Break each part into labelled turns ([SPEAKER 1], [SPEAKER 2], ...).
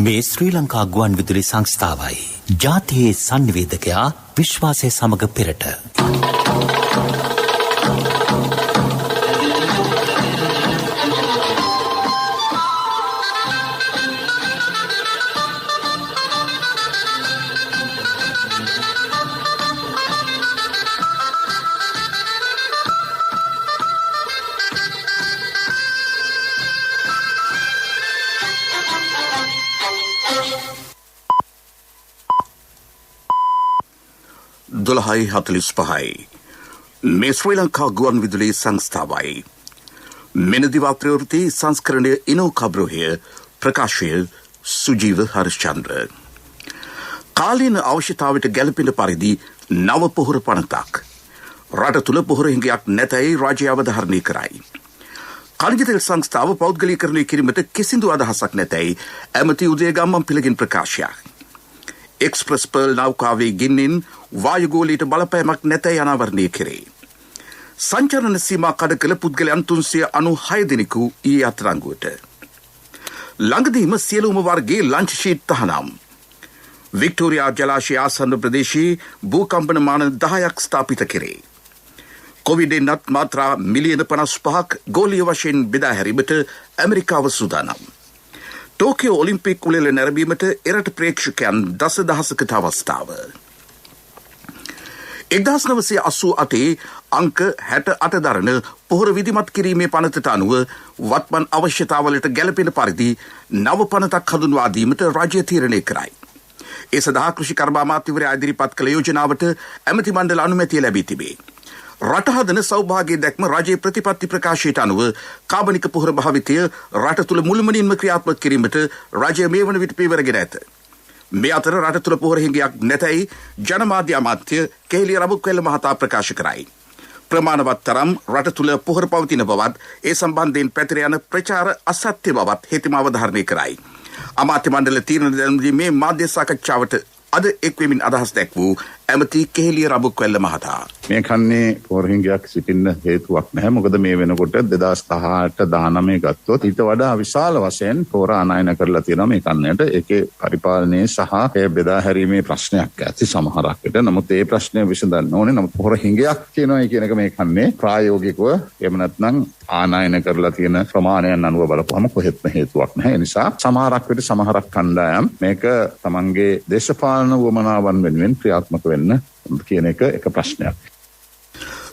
[SPEAKER 1] මේ ශ්‍රී ලංකා ගුවන් විදුලි සංස්ථාවයි. ජාතියේ සංනිවේදකයා විශ්වාසය සමග පෙරට.
[SPEAKER 2] දොළහයි 45යි. මේ ශ්‍රී ලංකා ගුවන් විදුලි සංස්ථාවයි. මෙනදිවා ප්‍රවෘත්ති සංස්කරණය ඉනෝ කබ්‍රෝහය ප්‍රකාශය සුජීව හර්ෂචන්ද්‍ර. කාලීන අවශ්‍යතාවට ගැලපෙන පරිදි නව පොහොර පනතක්. රට තුළ පොහොර හිඟයක් නැතැයි රාජ්‍ය අවධාරණය කරයි. කනිජ තෙල් සංස්ථාව පෞද්ගලීකරණය කිරීමට කිසිදු අදහසක් නැතැයි ඇමති උදයගම්මන් පිළිගින් ප්‍රකාශයක්. එක්ස්ප්‍රස් පර්ල් නෞකාවේ ගින්නෙන් වායුගෝලීට බලපෑමක් නැතැයි අනාවරණය කෙරේ. සංචරණ සීමා කඩ කළ පුද්ගලයන් 396 දෙනෙකු ඊයේ අත්අඩංගුවට. ළඟදීම සියලුම වර්ගයේ ලන්ච් ෂීට් තහනම්. වික්ටෝරියා ජලාශය ආසන්න ප්‍රදේශයේ භූකම්පන මාන 10ක් ස්ථාපිත කෙරේ. කොවිඩ්-19 මාත්‍රා මිලියන 55ක් ගෝලීය වශයෙන් බෙදා හැරීමට ඇමරිකාව සූදානම්. ටෝකියෝ ඔලිම්පික් උළෙල නැරඹීමට එරට ප්‍රේක්ෂකයන් දසදහසකට අවස්ථාව. 1988 අංක 68 දරන පොහොර විධිමත් කිරීමේ පනතට අනුව වත්මන් අවශ්‍යතාවලට ගැලපෙන පරිදි නව පනතක් හඳුන්වා දීමට රාජ්‍ය තීරණය කරයි. ඒ සඳහා කෘෂි කර්ම අමාත්‍යවරයා ඉදිරිපත් කළ යෝජනාවට ඇමති මණ්ඩල අනුමැතිය ලැබී තිබේ. රට හදන සෞභාග්‍ය දැක්ම රජයේ ප්‍රතිපත්ති ප්‍රකාශයට අනුව කාබනික පොහොර භාවිතය රට තුළ මුළුමනින්ම ක්‍රියාත්මක කිරීමට රජය මේ වන විට පියවරගෙන ඇත. මේ අතර රට තුළ පොහොර හිඟයක් නැතැයි ජනමාධ්‍ය අමාත්‍ය කේලිය රබුක්වැල්ල මහතා ප්‍රකාශ කරයි. ප්‍රමාණවත් තරම් රට තුළ පොහොර පවතින බවත් ඒ සම්බන්ධයෙන් පැතිර යන ප්‍රචාර අසත්‍ය බවත් හෙතෙම අවධාරණය කරයි. අමාත්‍ය මණ්ඩල තීරණ දැනුම් දීමේ මාධ්‍ය සාකච්ඡාවට අද එක්වෙමින් අදහස් දැක් වූ ඇමති කෙහෙලිය රබුක්වැල්ල මහතා.
[SPEAKER 3] මේ කන්නේ පොහොර හිඟයක් සිටින්න හේතුවක් නැහැ. මොකද මේ වෙනකොට 2018 19 ගත්තොත් ඊට වඩා විශාල වශයෙන් පොහොර ආනයන කරලා තියෙනවා මේ කන්නයට. ඒකේ පරිපාලනයේ සහ ඒ බෙදා හැරීමේ ප්‍රශ්නයක් ඇති සමහරක් විට. නමුත් ඒ ප්‍රශ්නය විසඳන්න ඕනේ. නමුත් පොහොර හිඟයක් කියනවා කියන එක මේ කන්නේ ප්‍රායෝගිකව එහෙම නැත්නම් ආනයන කරලා තියෙන ප්‍රමාණයන් අනුව බලපුවම කොහෙත්ම හේතුවක් නැහැ. ඒ නිසා සමහරක් විට සමහරක් කණ්ඩායම් මේක තමන්ගේ දේශපාලන වමනාවන් වෙනුවෙන් ක්‍රියාත්මක වෙන්න කියන එක ප්‍රශ්නයක්.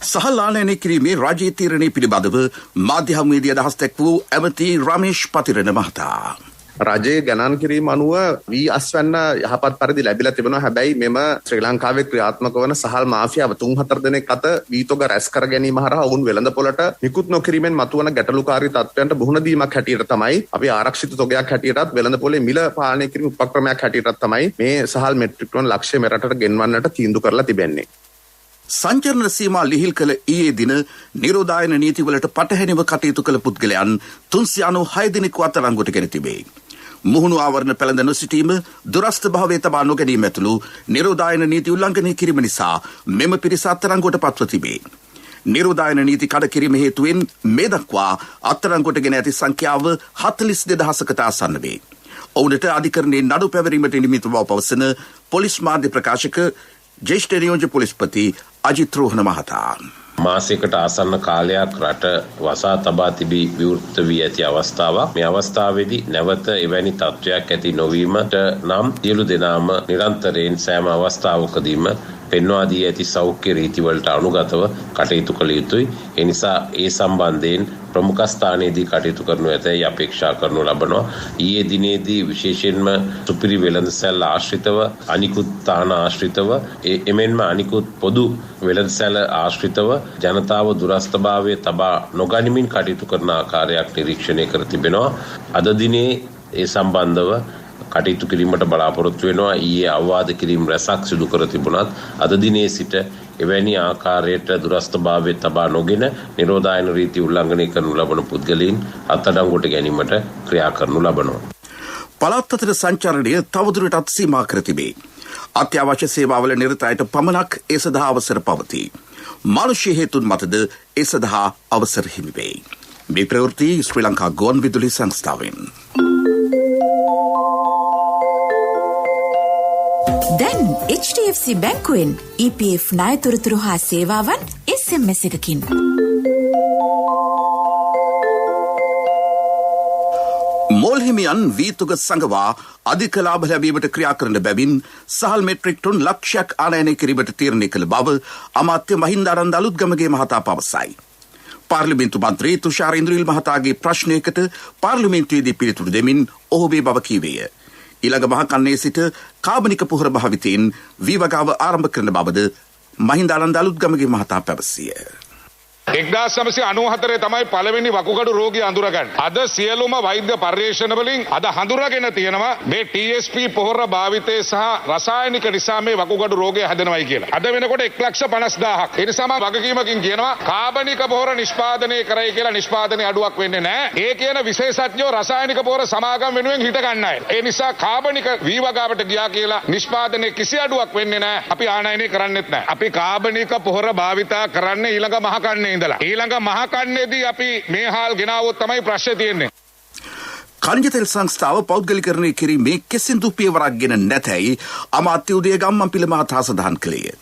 [SPEAKER 2] සහල් ආනයනය කිරීමේ රාජ්‍ය තීරණය පිළිබඳව මාධ්‍ය හමුවේදී අදහස් දැක් වූ ඇමති රමේෂ් පතිරණ මහතා.
[SPEAKER 4] රජයේ ගණන් කිරීම අනුව වී අස්වැන්න යහපත් පරිදි ලැබිලා තිබෙනවා. හැබැයි මෙම ශ්‍රී ලංකාවේ ක්‍රියාත්මක වන සහල් මාෆියාව 3-4 දෙනෙක් අත වීතොග රැස් කර ගැනීම හරහා ඔවුන් වෙළඳපොළට නිකුත් නොකිරීමෙන් මතුවන ගැටලුකාරී තත්ත්වයන්ට මුහුණ දීමක් හැටියට තමයි අපි ආරක්ෂිත තොගයක් හැටියටත් වෙළඳපොලේ මිල පාලනය කිරීම උපක්‍රමයක් හැටියටත් තමයි මේ සහල් මෙට්‍රික් ටන් ලක්ෂ්‍ය මෙරටට ගෙන්වන්නට තීන්දුව කරලා තිබෙන්නේ.
[SPEAKER 2] සංචරණ සීමා ලිහිල් කළ ඊයේ දින නිරෝධායන නීතිවලට පටහැනිව කටයුතු කළ පුද්ගලයන් 396 දෙනෙකු අත්අඩංගුවට ගෙන තිබේ. මුහුණු ආවරණ පැළඳ නොසිටීම, දුරස්ථ භාවයේ තබා නොගැනීම ඇතුළු නිරෝධායන නීති උල්ලංඝනය කිරීම නිසා මෙම පිරිස අත්අඩංගුවට පත්ව තිබේ. නිරෝධායන නීති කඩ කිරීම හේතුවෙන් මේ දක්වා අත්අඩංගුවට ගෙන ඇති සංඛ්‍යාව 42000කට ආසන්න වේ. ඔවුන්ට අධිකරණයේ නඩු පැවරීමට නියමිත බව පවසන පොලිස් මාධ්‍ය ප්‍රකාශක ජ්‍යෙෂ්ඨ නියෝජ්‍ය පොලිස්පති අජිත් රෝහණ මහතා.
[SPEAKER 5] මාසයකට ආසන්න කාලයක් රට වසා තබා තිබී විවෘත වී ඇති අවස්ථාවක්. මේ අවස්ථාවේදී නැවත එවැනි තත්ත්වයක් ඇති නොවීමට නම් සියලු දෙනාම නිරන්තරයෙන් සෑම අවස්ථාවකදීම පෙන්වා දී ඇති සෞඛ්‍ය රීතිවලට අනුගතව කටයුතු කළ යුතුයි. ඒ නිසා ඒ සම්බන්ධයෙන් ප්‍රමුඛ ස්ථානයේදී කටයුතු කරනු ඇතැයි අපේක්ෂා කරනු ලබනවා. ඊයේ දිනේදී විශේෂයෙන්ම සුපිරි වෙළඳසැල් ආශ්‍රිතව, අනිකුත් තාන ආශ්‍රිතව, එමෙන්ම අනිකුත් පොදු වෙළඳසැල් ආශ්‍රිතව ජනතාව දුරස්ථභාවයේ තබා නොගනිමින් කටයුතු කරන ආකාරයක් නිරීක්ෂණය කර තිබෙනවා. අද දිනේ ඒ සම්බන්ධව කටයුතු කිරීමට බලාපොරොත්තු වෙනවා. ඊයේ අවවාද කිරීම රැසක් සිදු කර තිබුණත් අද දිනේ සිට එවැනි ආකාරයට දුරස්ථභාවයේ තබා නොගෙන නිරෝධායන රීති උල්ලංඝනය කරනු ලබන පුද්ගලයන් අත්අඩංගුවට ගැනීමට ක්‍රියා කරනු ලබනවා.
[SPEAKER 2] පළාත් අතර සංචාරණය තවදුරටත් සීමා කර තිබේ. අත්‍යවශ්‍ය සේවාවල නිරත අයට පමණක් ඒ සඳහා අවසර පවතී. මානුෂීය හේතුන් මතද ඒ සඳහා අවසර හිමි වේ. මේ ප්‍රවෘත්ති ශ්‍රී ලංකා ගුවන් විදුලි සංස්ථාවෙන්.
[SPEAKER 6] දැන් HDFC බැංකුවෙන් EPF ණයතොරතුරු හා සේවාවන් SMS එකකින්.
[SPEAKER 2] මෝල්හිමියන් වීතුක සංගවා අධික ලාභ ලැබීමට ක්‍රියා කරන බැවින් සහල් මෙට්‍රික් ටොන් ලක්ෂයක් ආනයනය කිරීමට තීරණය කළ බව අමාත්‍ය මහින්දානන්ද අලුත්ගමගේ මහතා පවසයි. පාර්ලිමේන්තු මන්ත්‍රී තුෂාර ඉන්ද්‍රීල් මහතාගේ ප්‍රශ්නයකට පාර්ලිමේන්තුවේදී පිළිතුරු දෙමින් ඔහු මේ බව කීවේය. ඊළඟ මහකන්නේ සිට කාබනික පොහොර භාවිතයෙන් වීවගාව ආරම්භ කරන බවද මහින්දානන්ද අලුත්ගමගේ මහතා පැවසිය.
[SPEAKER 7] 1994 තමයි පළවෙනි වකුගඩු රෝගී අඳුරගන්නේ. අද සියලුම වෛද්‍ය පර්යේෂණ වලින් අද හඳුනාගෙන තියෙනවා මේ TSP පොහොර භාවිතය සහ රසායනික නිසා මේ වකුගඩු රෝගය හැදෙනවයි කියලා. අද වෙනකොට 1,50,000ක්. ඒ නිසා මම වගකීමකින් කියනවා කාබනික පොහොර නිෂ්පාදනය කරයි කියලා නිෂ්පාදනයේ අඩුවක් වෙන්නේ නැහැ. ඒ කියන විශේෂඥයෝ රසායනික පොහොර සමාගම් වෙනුවෙන් හිට ගන්නයි. ඒ නිසා කාබනික වීවගාවට ගියා කියලා නිෂ්පාදනයේ කිසි අඩුවක් වෙන්නේ නැහැ. අපි ආනයනය කරන්නෙත් නැහැ. අපි කාබනික පොහොර භාවිතා කරන්නේ ඊළඟ මහකන්නේ ඊළඟ මහකන්නේදී අපි මේ හාල් ගෙනාවොත් තමයි ප්‍රශ්නේ තියෙන්නේ.
[SPEAKER 2] කනිජ තෙල් සංස්ථාව පෞද්ගලිකරණය කිරීමේ කිසිදු පියවරක් ගෙන නැතැයි අමාත්‍ය උදය ගම්මන්පිල මහතා සඳහන් කළේය.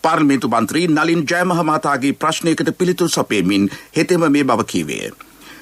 [SPEAKER 2] පාර්ලිමේන්තු මන්ත්‍රී නලින් ජයමහ මහතාගේ ප්‍රශ්නයකට පිළිතුරු සපයමින් හෙතෙම මේ බව කීවේය.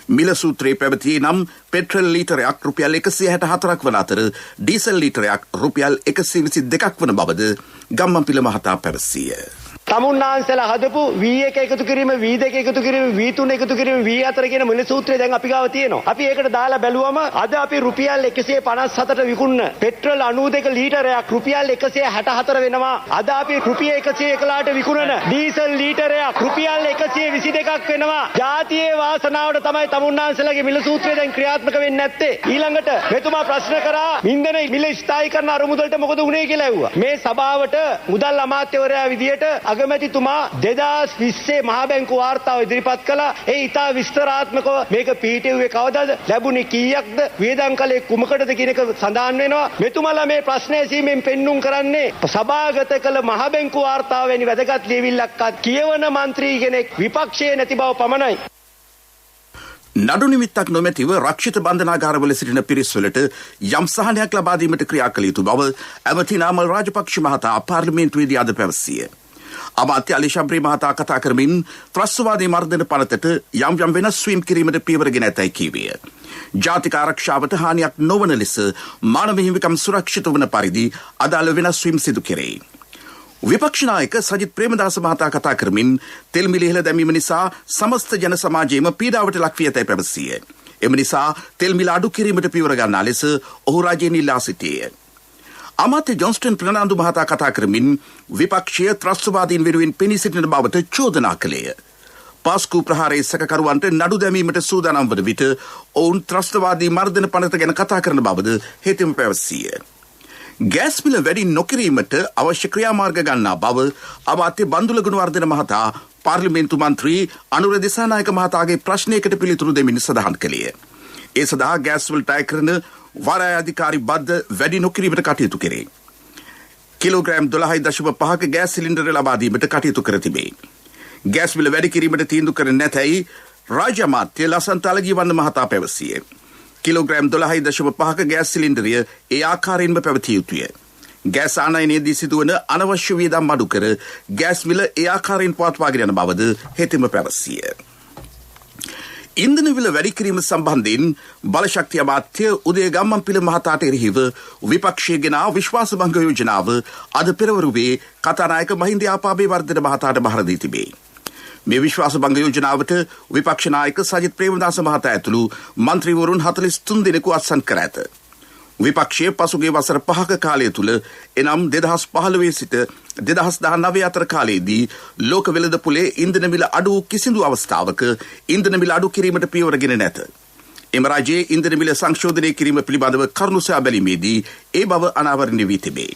[SPEAKER 2] මිල සූත්‍රයේ පැවතියේ නම් පෙට්‍රල් ලීටරයක් රුපියල් 164ක් වන අතර ඩීසල් ලීටරයක් රුපියල් 122ක් වන බවද ගම්මන්පිල මහතා පැවසීය.
[SPEAKER 8] තමුන්නාන්සලා හදපු V1 එකතු කිරීම V2 එකතු කිරීම V3 එකතු කිරීම V4 කියන මිල සූත්‍රය දැන් අපි ගාව තියෙනවා. අපි ඒකට දාලා බැලුවම අද අපි රුපියල් 157ට විකුණන පෙට්‍රල් 92 ලීටරයක් රුපියල් 164 වෙනවා. අද අපි රුපියල් 111ට විකුණන ඩීසල් ලීටරයක් රුපියල් 122ක් වෙනවා. ජාතියේ වාසනාවට තමයි තමුන්නාන්සලාගේ මිල සූත්‍රය දැන් ක්‍රියාත්මක වෙන්නේ නැත්තේ. ඊළඟට මෙතුමා ප්‍රශ්න කරා ඉන්ධන මිල ස්ථායීකරණ අරමුදලට මොකද වුනේ කියලා ඇහුවා. මේ සභාවට මුදල් අමාත්‍යවරයා විදියට අගමැතිතුමා 2020 මහ බැංකු වාර්තාව ඉදිරිපත් කළා. ඒ ඉතා විස්තරාත්මකව මේක පිහිටුවේ කවදාද ලැබුණේ කීයක්ද වියදම් කලේ කුමකටද කියන එක සඳහන් වෙනවා. මෙතුමාලා මේ ප්‍රශ්නය සීමෙන් පෙන්눔 කරන්නේ සභාගත කළ මහ බැංකු වාර්තාව වැනි වැදගත් ලියවිල්ලක්වත් කියවන മന്ത്രി කෙනෙක් විපක්ෂයේ නැති බව පමණයි.
[SPEAKER 2] නඩු නිමිත්තක් නොමැතිව රක්ෂිත බන්ධනාගාරවල සිටින පිරිස්වලට යම් සහනයක් ලබා දීමට ක්‍රියා කළ යුතු බව ඇමති නාමල් රාජපක්ෂ මහතා පාර්ලිමේන්තුවේදී අද පැවසිය. අමාත්‍ය අලි ශබ්‍රී මහතා කතා කරමින් ත්‍රස්තවාදී මර්ධන පනතට යම් වෙනස් වීම් කිරීමට පියවර ගෙන ඇතැයි කීවේය. ජාතික ආරක්ෂාවට හානියක් නොවන ලෙස මානව හිමිකම් සුරක්ෂිත වන පරිදි අදාළ වෙනස් වීම් සිදු කෙරේ. විපක්ෂ නායක සජිත් ප්‍රේමදාස මහතා කතා කරමින් තෙල් මිල ඉහළ දැමීම නිසා සමස්ත ජන සමාජයේම පීඩාවට ලක් වී ඇතැයි පැවසිය. එම නිසා තෙල් මිල අඩු කිරීමට පියවර ගන්නා ලෙස ඔහු රජයෙන් ඉල්ලා සිටියේය. අමාත්‍ය ජොන්ස්ටන් ප්‍රනාන්දු මහතා කතා කරමින් විපක්ෂය ත්‍රස්තවාදීන් වෙනුවෙන් පෙනී සිටින බවට චෝදනා කළේය. පාස්කු ප්‍රහාරයේ සැකකරුවන්ට නඩු දැමීමට සූදානම් වන විට ඔවුන් ත්‍රස්තවාදී මර්ධන පනත ගැන කතා කරන බවද හෙතෙම පැවසීය. ගෑස් මිල වැඩි නොකිරීමට අවශ්‍ය ක්‍රියාමාර්ග ගන්නා බව අමාත්‍ය බන්දුල ගුණවර්ධන මහතා පාර්ලිමේන්තු මන්ත්‍රී අනුර දිසානායක මහතාගේ ප්‍රශ්නයකට පිළිතුරු දෙමින් සඳහන් කළේය. ඒ සඳහා ගෑස් වලට අය කරන වරාය අධිකාරි බද්ධ වැඩි නොකිරීමට කටයුතු කෙරේ. කිලෝග්‍රෑම් 12.5ක ගෑස් සිලින්ඩර ලබා දීමට කටයුතු කර තිබේ. ගෑස් මිල වැඩි කිරීමට තීන්දුව කර නැතැයි රාජ්‍ය අමාත්‍ය ලසන්ත අලගිවන්න මහතා පැවසිය. කිලෝග්‍රෑම් 12.5ක ගෑස් සිලින්ඩරය ඒ ආකාරයෙන්ම පැවතිය යුතුය. ගෑස් ආනයනයේදී සිදුවන අනවශ්‍ය වියදම් අඩු කර ගෑස් මිල ඒ ආකාරයෙන් පවත්වාගෙන යන බවද හෙතෙම පැවසිය. ඉන්ධන විල වැඩි කිරීම සම්බන්ධයෙන් බලශක්ති අමාත්‍ය උදය ගම්මන්පිල මහතාට එරෙහිව විපක්ෂය ගෙන විශ්වාස භංග යෝජනාව අද පෙරවරුවේ කතානායක මහින්ද ආපාබේවර්ධන මහතාට බහර දී තිබේ. මේ විශ්වාස භංග යෝජනාවට විපක්ෂ නායක සජිත් ප්‍රේමදාස මහතා ඇතුළු මන්ත්‍රීවරුන් 43 දෙනෙකු අත්සන් කර ඇත. විපක්ෂයේ පසුගිය වසර 5ක කාලය තුල එනම් 2015 සිට 2019 අතර කාලයේදී ලෝක වෙළඳපොලේ ඉන්ධන මිල අඩු කිසිදු අවස්ථාවක ඉන්ධන මිල අඩු කිරීමට පියවරගෙන නැත. එම රජයේ ඉන්ධන මිල සංශෝධනය කිරීම පිළිබඳව කරුණු සොයා බැලීමේදී ඒ බව අනාවරණය වී තිබේ.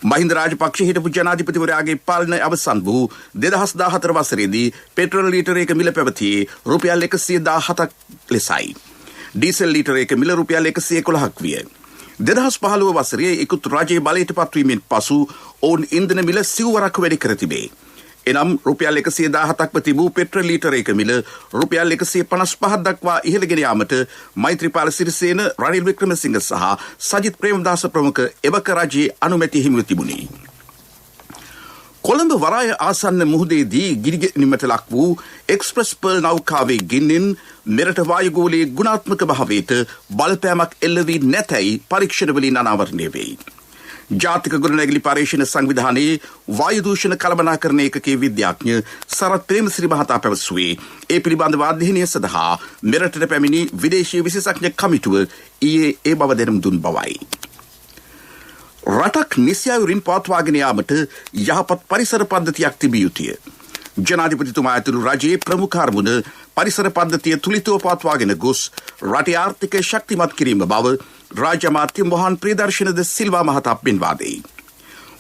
[SPEAKER 2] මහින්ද රාජපක්ෂ හිටපු ජනාධිපතිවරයාගේ පාලනය අවසන් වූ 2014 වසරේදී පෙට්‍රල් ලීටරයක මිල පැවතියේ රුපියල් 117ක් ලෙසයි. ඩීසල් ලීටරයක මිල රුපියල් 111ක් විය. 2015 වසරේ ඉකුත් රජයේ බලයට පත්වීමෙන් පසු ඔවුන් ඉන්ධන මිල සිව්වරක් වැඩි කර තිබේ. එනම් රුපියල් 117ක්ම තිබූ පෙට්‍රල් ලීටරයක මිල රුපියල් 155ක් දක්වා ඉහළගෙන යාමට මෛත්‍රීපාල සිරිසේන, රනිල් වික්‍රමසිංහ සහ සජිත් ප්‍රේමදාස ප්‍රමුඛ එවක රජයේ අනුමැතිය හිමිව තිබුණි. කොළඹ වරාය ආසන්න මුහුදේදී ගිනිගැනීමට ලක් වූ එක්ස්ප්‍රස් පර්ල් නෞකාවේ ගින්නෙන් මෙරට වායුගෝලයේ ගුණාත්මක භාවයට බලපෑමක් එල්ල වී නැතැයි පරීක්ෂණවලින් අනාවරණය වෙයි. ජාතික ගොඩනැගිලි පර්යේෂණ සංවිධානයේ වායු දූෂණ කළමනාකරණ ඒකකයේ විද්‍යාඥ සරත් ප්‍රේමසිරි මහතා පැවසුවේ ඒ පිළිබඳව අධ්‍යයනය සඳහා මෙරටට පැමිණි විදේශීය විශේෂඥ කමිටුව ඊයේ ඒ බව දැනුම් දුන් බවයි. රටක් නිසියවුරින් පවත්වාගෙන යාමට යහපත් පරිසර පද්ධතියක් තිබිය යුතුය. ජනාධිපතිතුමා ඇතුළු රජයේ ප්‍රමුඛ අරමුණ පරිසර පද්ධතිය තුලිතව පවත්වාගෙන ගොස් රටේ ආර්ථිකය ශක්තිමත් කිරීම බව රාජ්‍ය අමාත්‍ය මොහන් ප්‍රියදර්ශනද සිල්වා මහතා පෙන්වා දෙයි.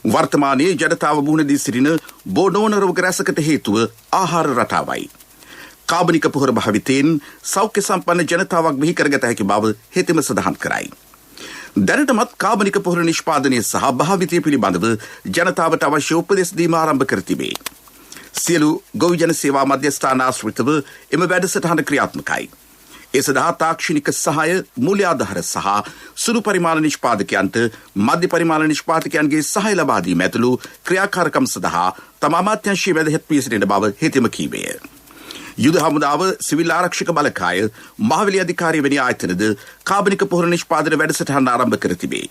[SPEAKER 2] වර්තමානයේ ජනතාව මුහුණ දී සිටින බොනෝන රෝග රැසකට හේතුව ආහාර රටාවයි. කාබනික පොහොර භාවිතයෙන් සෞඛ්‍ය සම්පන්න ජනතාවක් බිහි කරගත හැකි බව හෙතෙම සඳහන් කරයි. දැනටමත් කාබනික පොහොර නිෂ්පාදනය සහ භාවිතය පිළිබඳව ජනතාවට අවශ්‍ය උපදෙස් දීම ආරම්භ කර තිබේ. සියලු ගොවිජන සේවා මධ්‍යස්ථාන ආශ්‍රිතව එම වැඩසටහන ක්‍රියාත්මකයි. ඒ සඳහා තාක්ෂණික සහාය, මූල්‍ය ආධාර සහ සුළු පරිමාණ නිෂ්පාදකයන්ට මධ්‍ය පරිමාණ නිෂ්පාදකයන්ගේ සහාය ලබා දීම ඇතුළු ක්‍රියාකාරකම් සඳහා තම අමාත්‍යාංශයේ වැදගත් වී සිටින බව හෙතෙම කීවේය. යුද හමුදාව, සිවිල් ආරක්ෂක බලකාය, මහවැලි අධිකාරිය වැනි ආයතනද කාබනික පොහොර නිෂ්පාදන වැඩසටහන ආරම්භ කර තිබේ.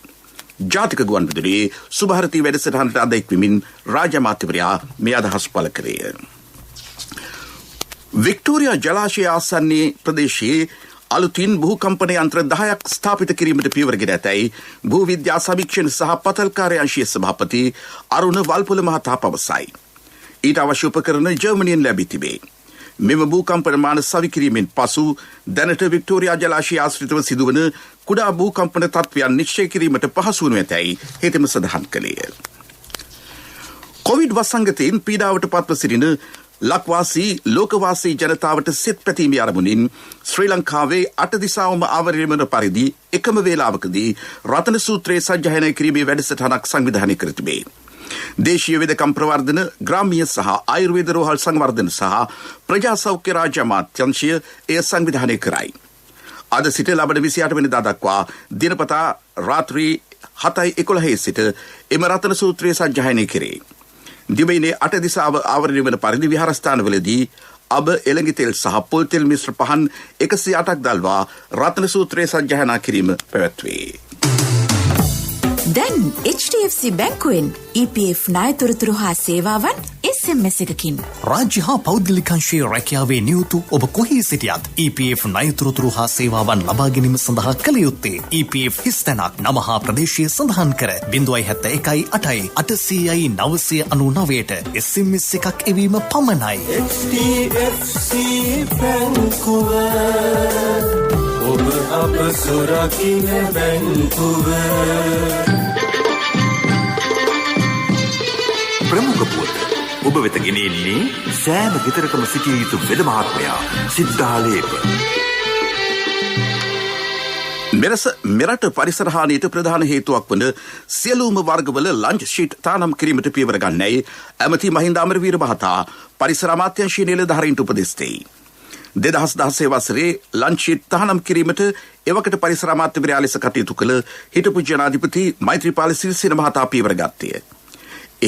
[SPEAKER 2] ජාතික ගුවන් විදුලියේ සුභාරතී වැඩසටහනට අද එක්වමින් රාජ්‍ය අමාත්‍යවරයා මේ අදහස් පළ කළේය. වික්ටෝරියා ජලාශය ආසන්නයේ ප්‍රදේශයේ අලුතින් භූකම්පන යන්ත්‍ර 10ක් ස්ථාපිත කිරීමට පියවරගෙන ඇතැයි භූ විද්‍යා සමීක්ෂණ සහ පතල් කාර්යාංශයේ සභාපති අරුණ වල්පොල මහතා පවසයි. ඊට අවශ්‍ය උපකරණ ජර්මනියෙන් ලැබී තිබේ. මෙම භූකම්පන මාන සවිකිරීමෙන් පසු දැනට වික්ටෝරියා ජලාශය ආශ්‍රිතව සිදුවන කුඩා භූකම්පන තත්ත්වයන් නිශ්චය කිරීමට පහසු වනු ඇතැයි හෙතෙම සඳහන් කළේය. කොවිඩ් වසංගතයෙන් පීඩාවට පත්ව සිටින ලක්වාසී ලෝකවාසී ජනතාවට සෙත් පැතීමේ අරමුණින් ශ්‍රී ලංකාවේ 8 දිසාවම ආවරණය වන පරිදි එකම වේලාවකදී රතන සූත්‍රයේ සජ්ජායනය කිරීමේ වැඩසටහනක් සංවිධානය කර තිබේ. දේශීය වෙදකම් ප්‍රවර්ධන, ග්‍රාම්‍ය සහ ආයුර්වේද රෝහල් සංවර්ධන සහ ප්‍රජා සෞඛ්‍ය රාජ්‍ය අමාත්‍යාංශය එය සංවිධානය කරයි. අද සිට ලබන 28 වෙනිදා දක්වා දිනපතා රාත්‍රී 7:11 සිට එම රතන සූත්‍රයේ සජ්ජායනය කෙරේ. දිවයිනේ 8 දිසාව ආවරණය වන පරිදි විහාරස්ථානවලදී අබ, එළඟි තෙල් සහ පොල් තෙල් මිශ්‍ර පහන් 108ක් දල්වා රත්න සූත්‍රයේ සජ්ජායනා කිරීම පැවැත්වේ.
[SPEAKER 6] දැන් HDFC බැංකුවෙන් EPF ණයතොරතුරු හා සේවාවන් SMS එකකින්
[SPEAKER 1] රාජ්‍ය හා පෞද්ගලිකංශයේ රැකියාවේ නියුතු ඔබ කොහේ සිටියත් EPF ණයතොරතුරු හා සේවාවන් ලබා ගැනීම සඳහා කළ යුත්තේ EPF හිස්තැනක් නම හා ප්‍රදේශය සඳහන් කර 071 SMS එකක් එවීම පමණයි.
[SPEAKER 9] HDFC බැංකුව ඔබ අප සුරකින්න බැංකුව.
[SPEAKER 1] ප්‍රමුඛ පුවත් ඔබ වෙත ගෙනෙන්නේ සෑම ගෙදරකම සිටිය යුතු වෙද මහත්මයා සිද්ධාලේප.
[SPEAKER 2] මෙරට පරිසර හානියට ප්‍රධාන හේතුවක් වන සියලුම වර්ගවල ලන්ච් ෂීට් තානම් කිරීමට පියවර ගන්නයි ඇමති මහින්ද අමරවීර මහතා පරිසර අමාත්‍යාංශයේ නිලධාරීන්ට උපදෙස් දෙයි. 2016 වසරේ ලන්ච් ෂීට් තහනම් කිරීමට එවකට පරිසර අමාත්‍යවරයා ලෙස කටයුතු කළ හිටපු ජනාධිපති මෛත්‍රීපාල සිරිසේන මහතා පියවර ගත්තේ.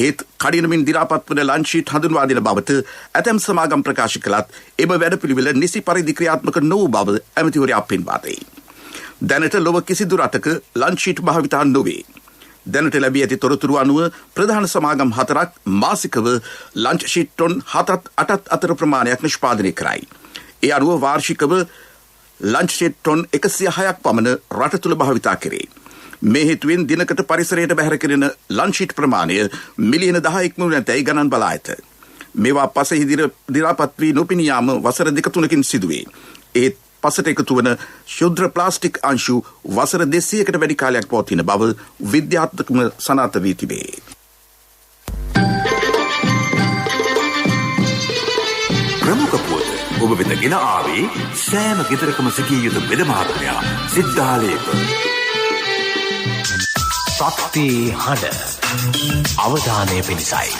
[SPEAKER 2] ඒත් කඩිනමින් දිරාපත් වන ලන්ච් ෂීට් හඳුන්වා දෙන බවට ඇතැම් සමාගම් ප්‍රකාශ කළත් එම වැඩපිළිවෙල නිසි පරිදි ක්‍රියාත්මක නොවූ බව ඇමතිවරයා පෙන්වා දෙයි. දැනට ලොව කිසිදු රටක ලන්ච් ෂීට් භාවිතා නොවේ. දැනට ලැබී ඇති තොරතුරු අනුව ප්‍රධාන සමාගම් 4ක් මාසිකව ලන්ච් ෂීට් ටොන් 7-8 අතර ප්‍රමාණයක් නිෂ්පාදනය කරයි. ඒ අනුව වාර්ෂිකව ලන්ච් ෂීට් ටොන් 106ක් පමණ රට තුළ භාවිතා කෙරේ. මේ හේතුවෙන් දිනකට පරිසරයට බැහැර කෙරෙන ලන්ච් ෂීට් ප්‍රමාණය මිලියන 10ක් මුළුතැයි ගණන් බලා ඇත. මේවා පසෙහි දිරාපත් වී නොපෙනී යාම වසර 2-3කින් සිදුවේ. ඒත් පසට එකතු වන ශුද්‍ර ප්ලාස්ටික් අංශු වසර 200කට වැඩි කාලයක් පවතින බව විද්‍යාත්මකව සනාථ වී තිබේ.
[SPEAKER 1] ප්‍රමුඛ පුවත් ඔබ වෙත ගෙන ආවේ සෑම ගෙදරකම සිටිය යුතු වෙද මහත්මයා සිද්ධාලේප. ශක්ති හඬ අවධානය පිණිසයි.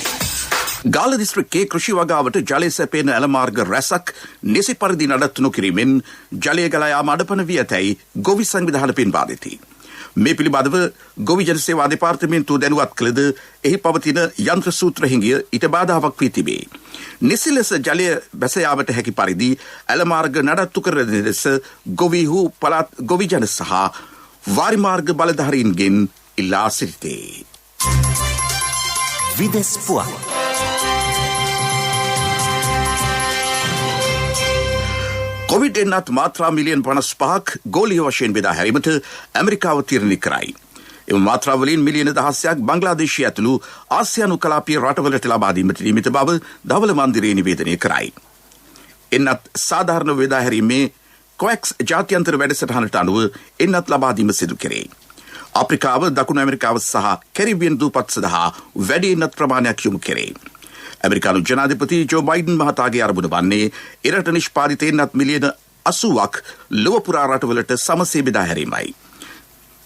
[SPEAKER 2] ගාල්ල දිස්ත්‍රික්කයේ කෘෂි වගාවට ජලය සැපයන ඇලමාර්ග රැසක් නිසි පරිදි නඩත්තු නොකිරීමෙන් ජලය ගලා යාම අඩපණ වී ඇතැයි ගොවි සංවිධාන පෙන්වා දෙති. මේ පිළිබඳව ගොවි ජන සේවා දෙපාර්තමේන්තුව දැනුවත් කළද එහි පවතින යන්ත්‍ර සූත්‍ර හිඟිය ඊට බාධාවක් වී තිබේ. නිසි ලෙස ජලය බැස යාමට හැකි පරිදි ඇලමාර්ග නඩත්තු කර දෙන ලෙස ගොවිහු පළාත් ගොවි ජන සහ වාරිමාර්ග බලධාරීන්ගෙන් ඉල්ලා සිටිතේ.
[SPEAKER 1] විදෙස් පුවත්
[SPEAKER 2] කොවිඩ් එන්නත් මාත්‍රා මිලියන් 55ක් ගෝලීය වශයෙන් බෙදා හැරීමට ඇමරිකාව තීරණය කරයි. එම මාත්‍රාවලින් මිලියන 10ක් බංග්ලාදේශය ඇතුළු ආසියානු කලාපීය රටවලට ලබා දීමට නියමිත බව ධවල මන්දිරය නිවේදනය කරයි. එන්නත් සාධාරණ බෙදා හැරීමේ කොවැක්ස් ජාත්‍යන්තර වැඩසටහනට අනුව එන්නත් ලබා දීම සිදු කෙරේ. අප්‍රිකාව, දකුණු ඇමරිකාව සහ කැරිබියන් දූපත් සඳහා වැඩි එන්නත් ප්‍රමාණයක් යොමු කෙරේ. ඇමරිකානු ජනාධිපති ජෝ බයිඩන් මහතාගේ අරමුණ වන්නේ එරට නිෂ්පාදිත එන්නත් මිලියන 80ක් ලොව පුරා රටවලට සමසේ බෙදා හැරීමයි.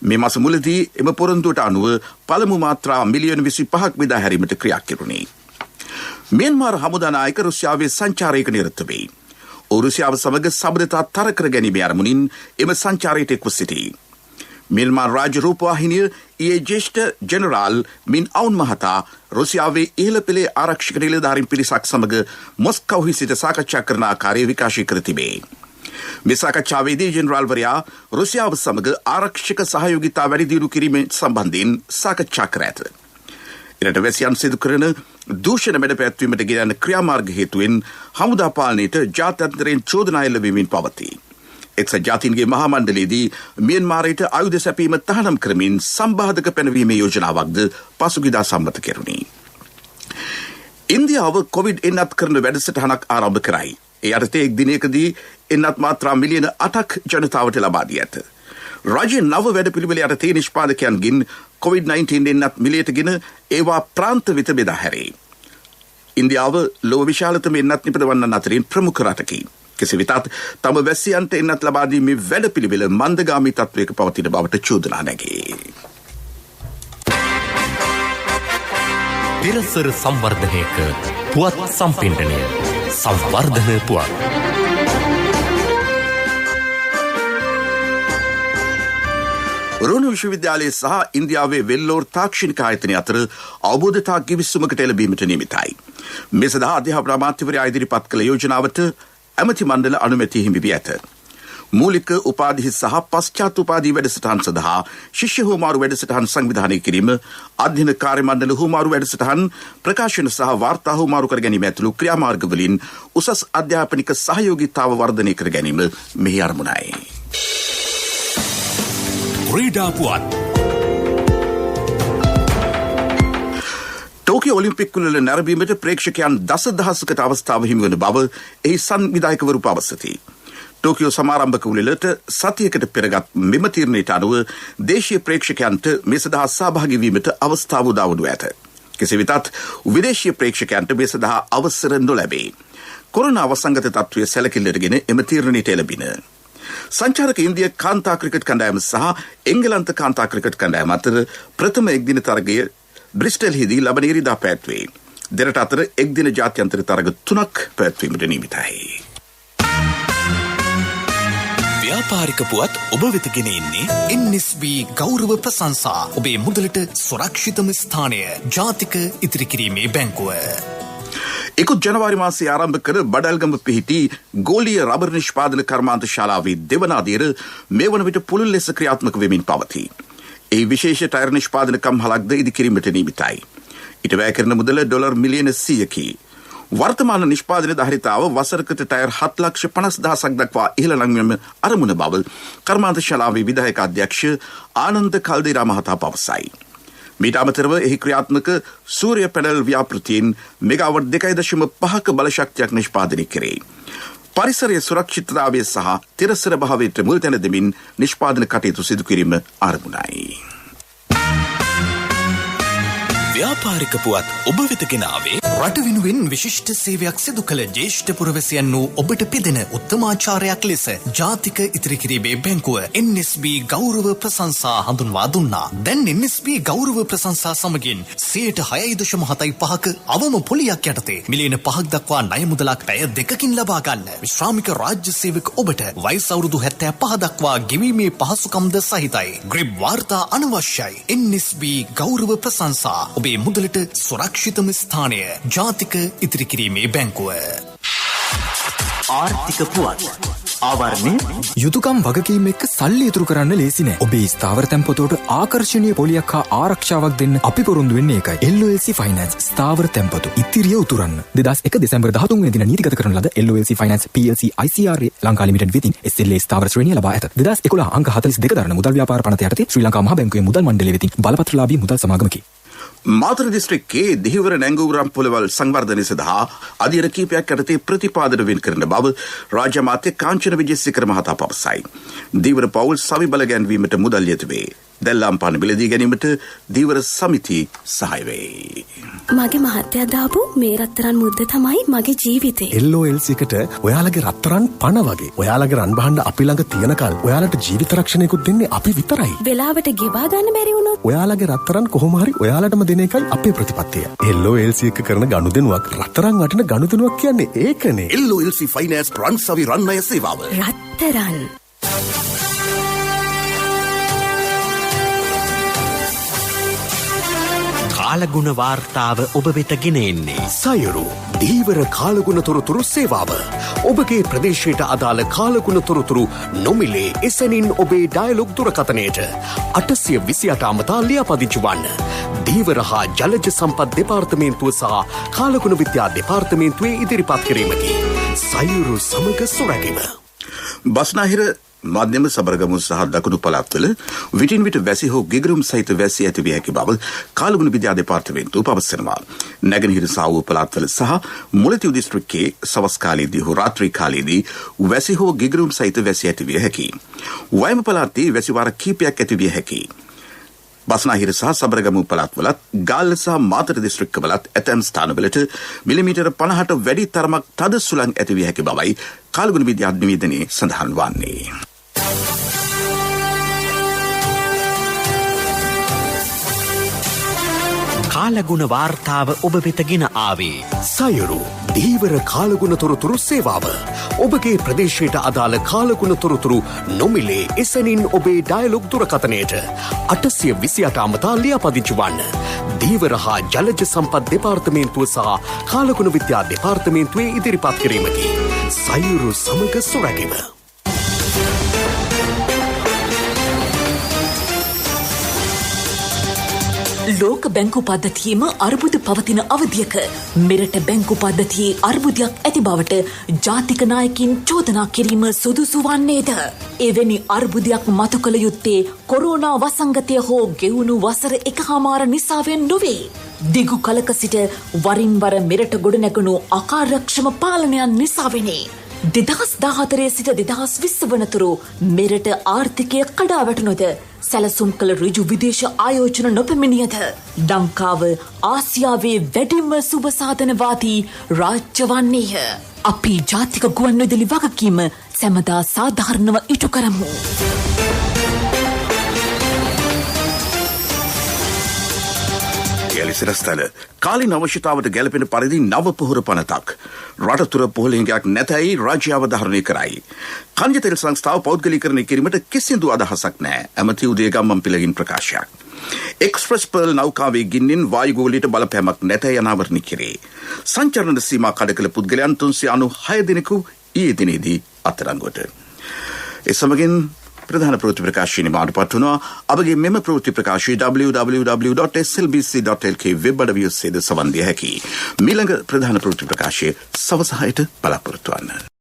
[SPEAKER 2] මේ මාස මුලදී එම පොරොන්දුවට අනුව පළමු මාත්‍රා මිලියන 25ක් බෙදා හැරීමට ක්‍රියා කෙරුණේ. මියන්මාර් හමුදා නායක රුසියාවේ සංචාරයක නිරත වෙයි. ඔහු රුසියාව සමග සබඳතා තර කර ගැනීමේ අරමුණින් එම සංචාරයට එක්ව සිටී. මියන්මාර් රාජ්‍ය රූපවාහිනිය ඊයේ ජ්‍යෙෂ්ඨ ජෙනරාල් මින් අවුන් මහතා රුසියාවේ ඉහළ පෙළේ ආරක්ෂක නිලධාරීන් පිරිසක් සමග මොස්කෝහි සිට සාකච්ඡා කරන ආකාරය විකාශය කර තිබේ. මේ සාකච්ඡාවේදී ජෙනරාල්වරයා රුසියාව සමග ආරක්ෂක සහයෝගිතා වැඩි දියුණු කිරීම සම්බන්ධයෙන් සාකච්ඡා කර ඇත. එරට වැසියන් සිදු කරන දූෂණ මැඩ පැවැත්වීමට ගෙන ක්‍රියාමාර්ග හේතුවෙන් හමුදා පාලනයට ජාත්‍යන්තරයෙන් චෝදනා එල්ල වෙමින් පවතී. එක්සත් ජාතීන්ගේ මහා මණ්ඩලයේදී මියන්මාරයට ආයුධ සැපීම තහනම් කරමින් සම්බාධක පැනවීමේ යෝජනාවක්ද පසුගියදා සම්මත කෙරුණි. ඉන්දියාව කොවිඩ් එන්නත් කරන වැඩසටහනක් ආරම්භ කරයි. ඒ යටතේ එක් දිනයකදී එන්නත් මාත්‍රා මිලියන 8ක් ජනතාවට ලබා දී ඇත. රජයේ නව වැඩපිළිවෙල යටතේ නිෂ්පාදකයන්ගෙන් කොවිඩ්-19 එන්නත් මිලියටගෙන ඒවා ප්‍රාන්ත වෙත බෙදා හැරේ. ඉන්දියාව ලොව විශාලතම එන්නත් නිපදවන්නන් අතරින් ප්‍රමුඛ රටකි. කෙසේ වෙතත් තම වැසියන්ට එන්නත් ලබා දීමේ වැඩපිළිවෙල මන්දගාමී තත්වයක පවතින බවට චෝදනා නැගේ.
[SPEAKER 1] පෙරසර සංවර්ධනයක පුවත් සම්පින්ඩනය සංවර්ධන පුවත්.
[SPEAKER 2] රුණු විශ්වවිද්‍යාලයේ සහ ඉන්දියාවේ වෙල්ලෝර් තාක්ෂණික ආයතනය අතර අවබෝධතා කිවිසුමකට එළඹීමට නියමිතයි. මේ සඳහා අධ්‍යාපන අමාත්‍යවරයා ඉදිරිපත් කළ යෝජනාවට ඇමති මණ්ඩල අනුමැතිය හිමි වී ඇත. මූලික උපාධි සහ පශ්චාත් උපාධි වැඩසටහන් සඳහා ශිෂ්‍ය හුවමාරු වැඩසටහන් සංවිධානය කිරීම, අධ්‍යයන කාර්ය මණ්ඩල හුවමාරු වැඩසටහන්, ප්‍රකාශන සහ වාර්තා හුවමාරු කර ගැනීම ඇතුළු ක්‍රියාමාර්ගවලින් උසස් අධ්‍යාපනික සහයෝගීතාව වර්ධනය කර ගැනීම මෙහි අරමුණයි.
[SPEAKER 1] ක්‍රීඩා පුවත්.
[SPEAKER 2] ටෝකියෝ ඔලිම්පික් වල නැරඹීමට ප්‍රේක්ෂකයන් දසදහසකට අවස්ථාව හිමිවන බව එහි සංවිධායකවරු පවසති. ටෝකියෝ සමාරම්භක උළෙලට සතියකට පෙරගත් මෙම තීරණයට අනුව දේශීය ප්‍රේක්ෂකයන්ට මේ සඳහා සහභාගී වීමට අවස්ථාව උදා වනු ඇත. කෙසේ වෙතත් විදේශීය ප්‍රේක්ෂකයන්ට මේ සඳහා අවසර නොලැබේ. කොරෝනා වසංගත තත්ත්වය සැලකිල්ලටගෙන එම තීරණයට එළඹින. සංචාරක ඉන්දිය කාන්තා ක්‍රිකට් කණ්ඩායම සහ එංගලන්ත කාන්තා ක්‍රිකට් කණ්ඩායම අතර ප්‍රථම එක්දින තරගය බ්‍රිස්ටල්හිදී ලබන ඉරිදා පැවැත්වේ. දෙරට අතර එක්දින ජාත්‍යන්තර තරග 3ක් පැවැත්වීමට නියමිතයි.
[SPEAKER 1] ව්‍යාපාරික පුවත් ඔබ වෙත ගෙන එන්නේ NSB ගෞරව ප්‍රශංසා. ඔබේ මුදලට සුරක්ෂිතම ස්ථානය ජාතික ඉතිරි කිරීමේ බැංකුව.
[SPEAKER 2] ඉකුත් ජනවාරි මාසයේ ආරම්භ කර බඩල්ගම පිහිටි ගෝලීය රබර් නිෂ්පාදන කර්මාන්ත ශාලාවේ දෙවන අදියර මේ වන විට පුළුල් ලෙස ක්‍රියාත්මක වෙමින් පවතී. ඒ විශේෂ ටයර් නිෂ්පාදන කම්හලක්ද ඉදිකිරීමට නියමිතයි. ඊට වැය කරන මුදල ඩොලර් මිලියන 100කි. වර්තමාන නිෂ්පාදන ධාරිතාව වසරකට ටයර් 7,50,000ක් දක්වා ඉහළ ලංවීම අරමුණ බව කර්මාන්ත ශාලාවේ විධායක අධ්‍යක්ෂ ආනන්ද කල්දේරා මහතා පවසයි. මීට අමතරව එහි ක්‍රියාත්මක සූර්ය පැනල් ව්‍යාපෘතියෙන් මෙගාවට් 2.5ක බලශක්තියක් නිෂ්පාදනය කරේ. පරිසරයේ සුරක්ෂිතතාවය සහ තිරසර භාවයට මුල් තැන දෙමින් නිෂ්පාදන කටයුතු සිදු කිරීම ආරම්භයි.
[SPEAKER 1] ව්‍යාපාරික පුවත් ඔබ වෙත ගෙන ආවේ රට වෙනුවෙන් විශිෂ්ට සේවයක් සිදු කළ ජ්‍යෙෂ්ඨ පුරවැසියන් වූ ඔබට පිදෙන උත්තමාචාරයක් ලෙස ජාතික ඉතිරිකිරීමේ බැංකුව NSB ගෞරව ප්‍රශංසා හඳුන්වා දුන්නා. දැන් NSB ගෞරව ප්‍රශංසා සමගින් 6.75ක අවම පොලියක් යටතේ මිලියන 5ක් දක්වා ණය මුදලක් පැය 2කින් ලබා ගන්න. විශ්‍රාමික රාජ්‍ය සේවක ඔබට වයස අවුරුදු 75 දක්වා ගෙවීමේ පහසුකම්ද සහිතයි. ග්‍රිබ් වාර්තා අනවශ්‍යයි. NSB ගෞරව ප්‍රශංසා ඔබේ මුදලට සුරක්ෂිතම ස්ථානය. ජාතික ඉතිරිකිරීමේ බැංකුව.
[SPEAKER 10] ආර්ථික පුවත් ආවරණය යුතුයකම් වගකීම් එක්ක සල්ලි ඉතුරු කරන්න ලේසි නෑ. ඔබේ ස්ථාවර තැන්පතට ආකර්ෂණීය පොලියක් හා ආරක්ෂාවක් දෙන්න අපි පොරොන්දු වෙන්නේ ඒකයි. LOLC Finance ස්ථාවර තැන්පතු ඉතිරිය උතුරන්න. 2001 දෙසැම්බර් 13 වෙනි දින නීතිගත කරන ලද LOLC Finance PLC ICRA Lanka limited වෙතින් SLA ස්ථාවර ශ්‍රේණිය ලබා ඇත. 2011 අංක 42 දරන මුදල් ව්‍යාපාර පනත යටතේ ශ්‍රී ලංකා මහ බැංකුවේ මුදල් මණ්ඩලය වෙතින් බලපත්‍රලාභී මුදල් සමාගමකි.
[SPEAKER 2] මාතර දිස්ත්‍රික්කයේ දිහිවර නැංගුරම් පොළවල් සංවර්ධනය සඳහා අධීර කීපයක් යටතේ ප්‍රතිපාදන වෙන් කරන බව රාජ්‍ය අමාත්‍ය කාංචන විජේසේකර මහතා පවසයි. දීවර පවුල් සවි බල ගැන්වීමට මුදල් යෙදුවේ. දැල්ලාම් පාන බිලදී ගැනීමට දීවර සමිති සහාය වේ.
[SPEAKER 11] මගේ මහත්තයා දාපු මේ රත්තරන් මුද්ද තමයි මගේ ජීවිතේ.
[SPEAKER 12] LOLC එකට ඔයාලගේ රත්තරන් පණ වගේ. ඔයාලගේ රන් බහන්න අපි ළඟ තියනකල් ඔයාලට ජීවිත රක්ෂණයකුත් දෙන්නේ අපි විතරයි.
[SPEAKER 11] වෙලාවට ගෙවා ගන්න බැරි වුණොත්
[SPEAKER 12] ඔයාලගේ රත්තරන් කොහොම හරි ඔයාලටම දෙන එකයි අපේ ප්‍රතිපත්තිය. LOLC එක කරන ගනුදෙනුවක් රත්තරන් වටින ගනුදෙනුවක් කියන්නේ ඒකනේ.
[SPEAKER 2] LOLC Finance රන් සවි රන් ණය සේවාව.
[SPEAKER 11] රත්තරන්
[SPEAKER 10] කාලගුණ වාර්තාව ඔබ වෙත ගෙන එන්නේ
[SPEAKER 13] සයුරු දීවර කාලගුණ තොරතුරු සේවාව. ඔබගේ ප්‍රදේශයට අදාළ කාලගුණ තොරතුරු නොමිලේ එසැනින් ඔබේ ඩයලොග් දුරකථනයට 828 අමතා ලියාපදිංචි වන්න. දීවර හා ජලජ සම්පත් දෙපාර්තමේන්තුව සහ කාලගුණ විද්‍යා දෙපාර්තමේන්තුවේ ඉදිරිපත් කිරීමකි. සයුරු සමග සොරැකීම.
[SPEAKER 2] බස්නාහිර මධ්‍යම සබරගමු සහ දකුණු පළාත්වල විටින් විට වැසි හෝ ගිගරුම් සහිත වැසි ඇති විය හැකි බව කාලගුණ විද්‍යා දෙපාර්තමේන්තුව පවසනවා. නැගෙනහිර සාවුව පළාත්වල සහ මුලතිව් දිස්ත්‍රික්කයේ සවස් කාලයේදී හෝ රාත්‍රී කාලයේදී වැසි හෝ ගිගරුම් සහිත වැසි ඇති විය හැකියි. වයඹ පළාතේ වැසි වාර කිහිපයක් ඇති විය හැකියි. බස්නාහිර සහ සබරගමු පළාත්වලත් ගාල්ල සහ මාතර දිස්ත්‍රික්කවලත් ඇතැම් ස්ථානවලට මිලිමීටර 50ට වැඩි තරමක් තද සුළං ඇති විය හැකි බවයි කාලගුණ විද්‍යා නිවේදනයේ සඳහන් වන්නේ.
[SPEAKER 10] කාලගුණ වාර්තාව ඔබ වෙත ගෙන ආවේ
[SPEAKER 13] සයුරු දීවර කාලගුණ තොරතුරු සේවාව. ඔබගේ ප්‍රදේශයට අදාළ කාලගුණ තොරතුරු නොමිලේ එසැනින් ඔබේ ඩයලොග් දුරකථනයට 828 අමතා ලියාපදිංචි වන්න. දීවර හා ජලජ සම්පත් දෙපාර්තමේන්තුව සහ කාලගුණ විද්‍යා දෙපාර්තමේන්තුවේ ඉදිරිපත් කිරීමකි. සයුරු සමග සොරැකීම.
[SPEAKER 14] ලෝක බැංකු පද්ධතියේම අර්බුද පවතින අවධියක මෙරට බැංකු පද්ධතියේ අර්බුදයක් ඇති බවට ජාතික නායකින් චෝදනා කිරීම සුදුසු වන්නේද? එවැනි අර්බුදයක් මතු කළ යුත්තේ කොරෝනා වසංගතය හෝ ගෙවුණු වසර 1.5 නිසාවෙන් නොවේ. දිගු කලක සිට වරින් වර මෙරට ගොඩනැගුණු අකාර්යක්ෂම පාලනයන් නිසාවෙනි. 2014 සිට 2020 වනතුරු මෙරට ආර්ථිකය කඩා වැටුණොද සැලසුම් කළ ඍජු විදේශ ආයෝජන නොපැමිණියද ලංකාව ආසියාවේ වැඩිම සුබසාධනවාදී රාජ්‍ය වන්නේය. අපි ජාතික ගුවන්විදුලි වගකීම සැමදා සාධාරණව ඉටු කරමු.
[SPEAKER 2] සිරස්තල කාලින අවශ්‍යතාවට ගැලපෙන පරිදි නව පොහොර පනතක් රට තුර පොහොලින්ගයක් නැතයි රාජ්‍ය අවධාරණය කරයි. කන්ජ තෙල් සංස්ථාව පෞද්ගලීකරණය කිරීමට කිසිදු අදහසක් නැහැ. ඇමති උදේගම්මන් පිළගින් ප්‍රකාශයක්. එක්ස්ප්‍රස් පර්ල් නෞකාවේ ගින්නෙන් වායුගෝලයට බලපෑමක් නැතයි අනාවරණය කෙරේ. සංචරණ සීමා කඩ කළ පුද්ගලයන් 396 දෙනෙකු ඊයේ දිනේදී අත්අඩංගුවට. ඒ සමගින් ප්‍රධාන ප්‍රවෘත්ති ප්‍රකාශනයේ මාඩපත් වුණා. අපගේ මෙම ප්‍රවෘත්ති ප්‍රකාශය www.slbc.lk වෙබ් අඩවිය ඔස්සේ සවන් දිය හැකියි. මීළඟ ප්‍රධාන ප්‍රවෘත්ති ප්‍රකාශය සවස 6ට බලාපොරොත්තු වන්න.